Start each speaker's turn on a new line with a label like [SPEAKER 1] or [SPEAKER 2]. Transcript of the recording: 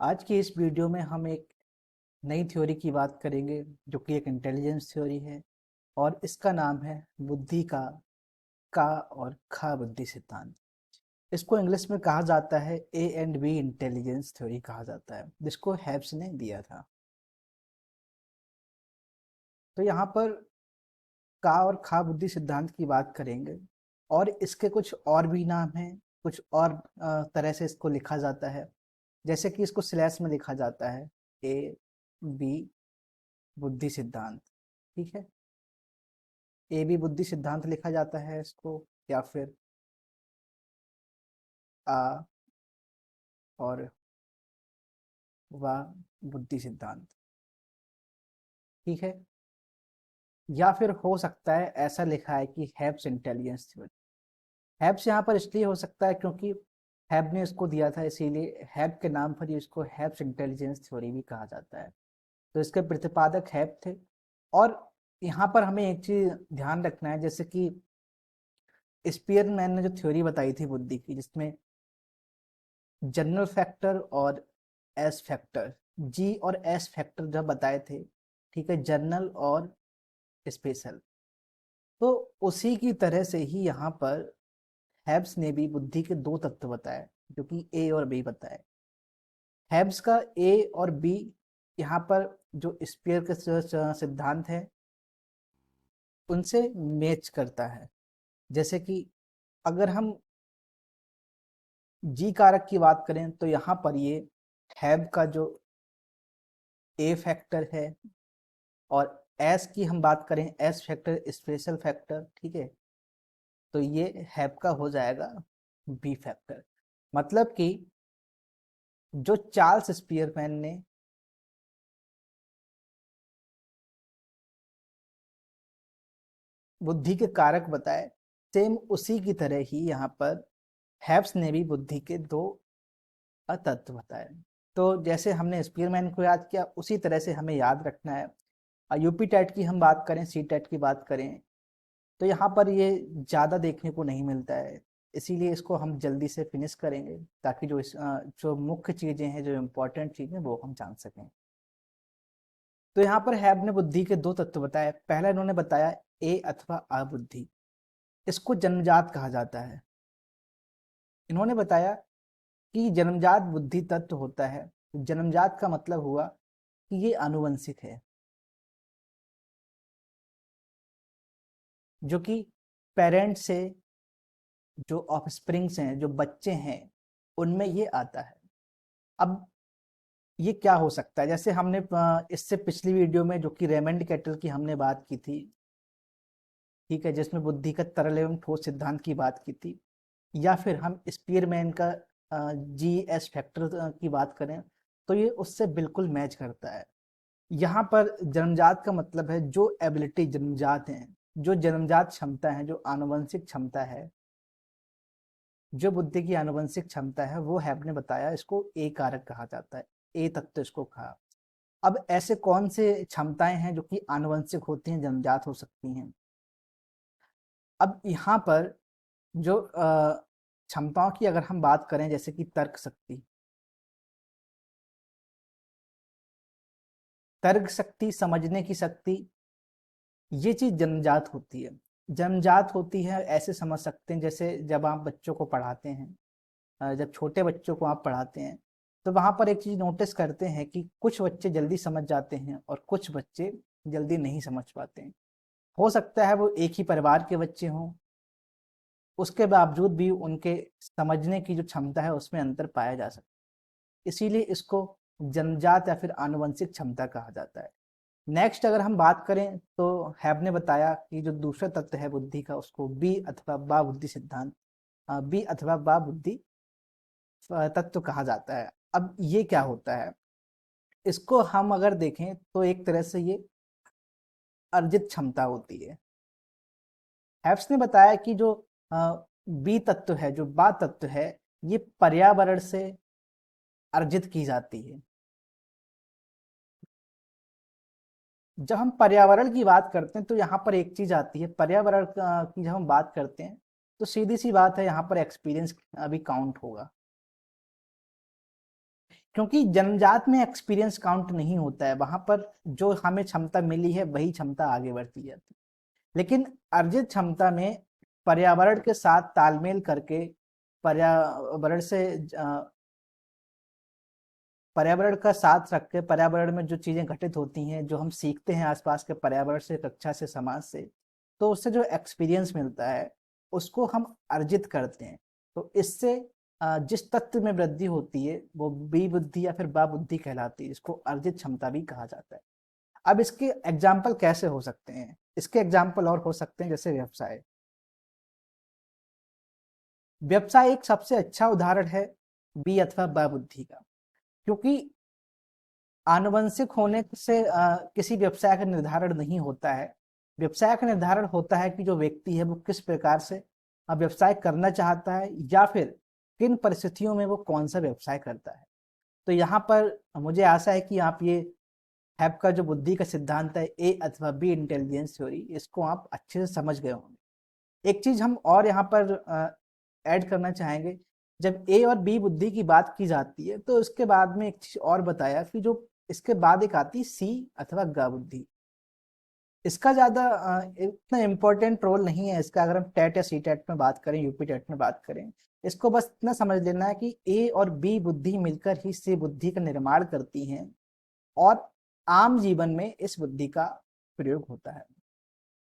[SPEAKER 1] आज की इस वीडियो में हम एक नई थ्योरी की बात करेंगे जो कि एक इंटेलिजेंस थ्योरी है और इसका नाम है बुद्धि का और खा बुद्धि सिद्धांत। इसको इंग्लिश में कहा जाता है A and B intelligence theory कहा जाता है, जिसको हैब्स ने दिया था। तो यहाँ पर का और खा बुद्धि सिद्धांत की बात करेंगे और इसके कुछ और भी नाम हैं, कुछ और तरह से इसको लिखा जाता है। जैसे कि इसको स्लैश में लिखा जाता है ए बी बुद्धि सिद्धांत। ठीक है, ए बी बुद्धि सिद्धांत लिखा जाता है इसको, या फिर आ और वा बुद्धि सिद्धांत। ठीक है, या फिर हो सकता है ऐसा लिखा है कि हैब्स इंटेलिजेंस थ्योरी। हैब्स यहाँ पर इसलिए हो सकता है क्योंकि हैब ने इसको दिया था, इसीलिए हैब के नाम पर ही इसको हैब्स इंटेलिजेंस थ्योरी भी कहा जाता है। तो इसके प्रतिपादक हैब थे। और यहाँ पर हमें एक चीज ध्यान रखना है, जैसे कि स्पीयरमैन ने जो थ्योरी बताई थी बुद्धि की, जिसमें जनरल फैक्टर और एस फैक्टर, जी और एस फैक्टर जब बताए थे, ठीक है, जनरल और स्पेशल, तो उसी की तरह से ही यहाँ पर हैब्स ने भी बुद्धि के दो तत्व बताए जो कि ए और बी बताए। हैब्स का ए और बी यहाँ पर जो स्पीयर के सिद्धांत है उनसे मैच करता है। जैसे कि अगर हम जी कारक की बात करें तो यहाँ पर ये हैब का जो ए फैक्टर है, और एस की हम बात करें एस फैक्टर स्पेशल फैक्टर, ठीक है, तो ये हैब का हो जाएगा बी फैक्टर। मतलब कि जो चार्ल्स स्पीयरमैन ने बुद्धि के कारक बताए, सेम उसी की तरह ही यहाँ पर हैब्स ने भी बुद्धि के दो तत्व बताए। तो जैसे हमने स्पीयरमैन को याद किया, उसी तरह से हमें याद रखना है। यूपी टेट की हम बात करें, सी टेट की बात करें, तो यहाँ पर ये ज़्यादा देखने को नहीं मिलता है। इसीलिए इसको हम जल्दी से फिनिश करेंगे ताकि जो मुख्य चीज़ें हैं, जो इम्पोर्टेंट चीज़ें, वो हम जान सकें। तो यहाँ पर हैब ने बुद्धि के दो तत्व बताए। पहला इन्होंने बताया ए अथवा अबुद्धि, इसको जन्मजात कहा जाता है। इन्होंने बताया कि जन्मजात बुद्धि तत्व होता है। जन्मजात का मतलब हुआ कि ये आनुवंशिक है, जो कि पेरेंट से जो ऑफस्प्रिंग्स हैं, जो बच्चे हैं, उनमें ये आता है। अब ये क्या हो सकता है, जैसे हमने इससे पिछली वीडियो में जो कि रेमंड कैटल की हमने बात की थी, ठीक है, जिसमें बुद्धि का तरल एवं ठोस सिद्धांत की बात की थी, या फिर हम स्पीयरमैन का जी एस फैक्टर की बात करें, तो ये उससे बिल्कुल मैच करता है। यहाँ पर जन्मजात का मतलब है जो एबिलिटी जन्मजात है, जो जन्मजात क्षमता है, जो आनुवंशिक क्षमता है, जो बुद्धि की आनुवंशिक क्षमता है, वो हैब ने बताया इसको ए कारक कहा जाता है, ए तत्व इसको कहा। अब ऐसे कौन से क्षमताएं हैं जो कि आनुवंशिक होती हैं, जन्मजात हो सकती हैं? अब यहाँ पर जो क्षमताओं की अगर हम बात करें, जैसे कि तर्क शक्ति, समझने की शक्ति, ये चीज जन्मजात होती है। जन्मजात होती है ऐसे समझ सकते हैं, जैसे जब आप बच्चों को पढ़ाते हैं, जब छोटे बच्चों को आप पढ़ाते हैं, तो वहां पर एक चीज नोटिस करते हैं कि कुछ बच्चे जल्दी समझ जाते हैं और कुछ बच्चे जल्दी नहीं समझ पाते हैं। हो सकता है वो एक ही परिवार के बच्चे हों, उसके बावजूद भी उनके समझने की जो क्षमता है उसमें अंतर पाया जा सकता है। इसीलिए इसको जन्मजात या फिर आनुवंशिक क्षमता कहा जाता है। नेक्स्ट अगर हम बात करें तो हैब ने बताया कि जो दूसरा तत्व है बुद्धि का, उसको बी अथवा बा बुद्धि सिद्धांत, बी अथवा बा बुद्धि तत्व कहा जाता है। अब ये क्या होता है, इसको हम अगर देखें तो एक तरह से ये अर्जित क्षमता होती है। हैब्स ने बताया कि जो बी तत्व है, जो बा तत्व है, ये पर्यावरण से अर्जित की जाती है। जब हम पर्यावरण की बात करते हैं तो यहाँ पर एक चीज आती है, पर्यावरण की जब हम बात करते हैं तो सीधी सी बात है, यहाँ पर एक्सपीरियंस अभी काउंट होगा। क्योंकि जन्मजात में एक्सपीरियंस काउंट नहीं होता है, वहां पर जो हमें क्षमता मिली है वही क्षमता आगे बढ़ती जाती है। लेकिन अर्जित क्षमता में पर्यावरण के साथ तालमेल करके, पर्यावरण से पर्यावरण का साथ रख के, पर्यावरण में जो चीजें घटित होती हैं, जो हम सीखते हैं आसपास के पर्यावरण से, कक्षा से, समाज से, तो उससे जो एक्सपीरियंस मिलता है उसको हम अर्जित करते हैं। तो इससे जिस तत्व में वृद्धि होती है वो बी बुद्धि या फिर बा बुद्धि कहलाती है, इसको अर्जित क्षमता भी कहा जाता है। अब इसके एग्जाम्पल कैसे हो सकते हैं? इसके एग्जाम्पल और हो सकते हैं जैसे व्यवसाय। व्यवसाय एक सबसे अच्छा उदाहरण है बी अथवा बा बुद्धि का, क्योंकि आनुवंशिक होने से किसी व्यवसाय का निर्धारण नहीं होता है। व्यवसाय का निर्धारण होता है कि जो व्यक्ति है वो किस प्रकार से व्यवसाय करना चाहता है, या फिर किन परिस्थितियों में वो कौन सा व्यवसाय करता है। तो यहाँ पर मुझे आशा है कि आप ये हैब का जो बुद्धि का सिद्धांत है, ए अथवा बी इंटेलिजेंस थ्योरी, इसको आप अच्छे से समझ गए होंगे। एक चीज हम और यहाँ पर ऐड करना चाहेंगे, जब ए और बी बुद्धि की बात की जाती है तो इसके बाद में एक चीज और बताया कि जो इसके बाद एक आती सी अथवा ग बुद्धि। इसका ज्यादा इतना इम्पोर्टेंट रोल नहीं है इसका, अगर हम टेट या सी टेट में बात करें, यूपी टेट में बात करें। इसको बस इतना समझ लेना है कि ए और बी बुद्धि मिलकर ही सी बुद्धि का निर्माण करती हैं, और आम जीवन में इस बुद्धि का प्रयोग होता है।